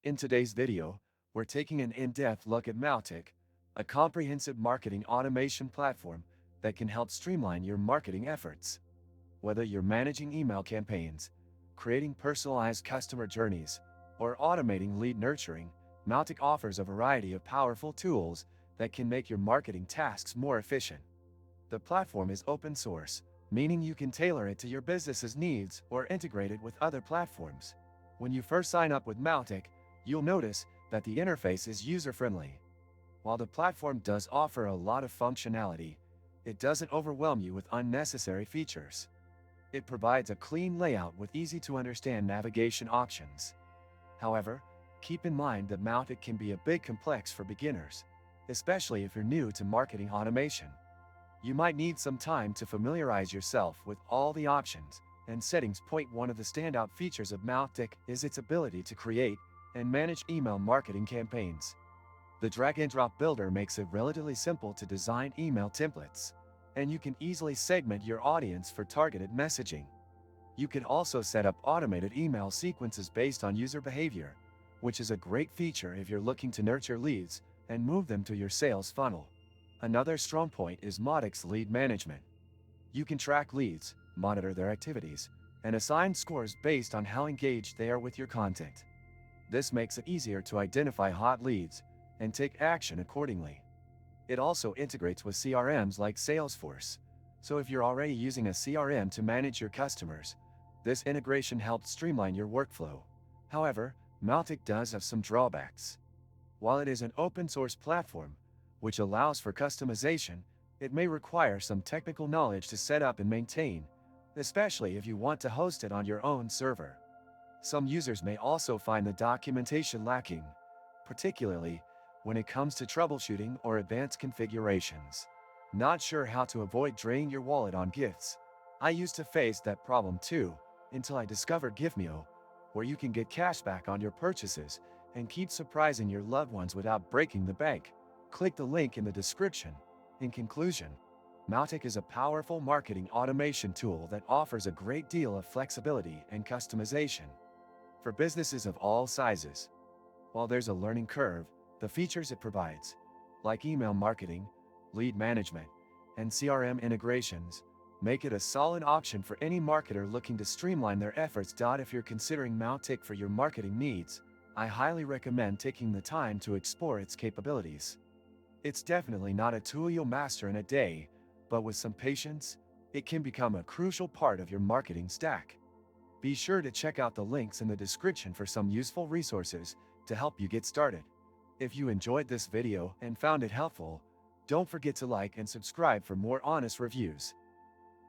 In today's video, we're taking an in-depth look at Mautic, a comprehensive marketing automation platform that can help streamline your marketing efforts. Whether you're managing email campaigns, creating personalized customer journeys, or automating lead nurturing, Mautic offers a variety of powerful tools that can make your marketing tasks more efficient. The platform is open source, meaning you can tailor it to your business's needs or integrate it with other platforms. When you first sign up with Mautic, you'll notice that the interface is user-friendly. While the platform does offer a lot of functionality, it doesn't overwhelm you with unnecessary features. It provides a clean layout with easy-to-understand navigation options. However, keep in mind that Mautic can be a bit complex for beginners, especially if you're new to marketing automation. You might need some time to familiarize yourself with all the options and settings. One of the standout features of Mautic is its ability to create and manage email marketing campaigns. The drag-and-drop builder makes it relatively simple to design email templates, and you can easily segment your audience for targeted messaging. You can also set up automated email sequences based on user behavior, which is a great feature if you're looking to nurture leads and move them to your sales funnel. Another strong point is Mautic's lead management. You can track leads, monitor their activities, and assign scores based on how engaged they are with your content. This makes it easier to identify hot leads and take action accordingly. It also integrates with CRMs like Salesforce, so if you're already using a CRM to manage your customers, this integration helps streamline your workflow. However, Mautic does have some drawbacks. While it is an open-source platform, which allows for customization, it may require some technical knowledge to set up and maintain, especially if you want to host it on your own server. Some users may also find the documentation lacking, particularly when it comes to troubleshooting or advanced configurations. Not sure how to avoid draining your wallet on gifts? I used to face that problem too, until I discovered Giftmeo, where you can get cash back on your purchases and keep surprising your loved ones without breaking the bank. Click the link in the description. In conclusion, Mautic is a powerful marketing automation tool that offers a great deal of flexibility and customization for businesses of all sizes. While there's a learning curve, the features it provides, like email marketing, lead management, and CRM integrations, make it a solid option for any marketer looking to streamline their efforts. If you're considering Mautic for your marketing needs, I highly recommend taking the time to explore its capabilities. It's definitely not a tool you'll master in a day, but with some patience, it can become a crucial part of your marketing stack. Be sure to check out the links in the description for some useful resources to help you get started. If you enjoyed this video and found it helpful, don't forget to like and subscribe for more honest reviews.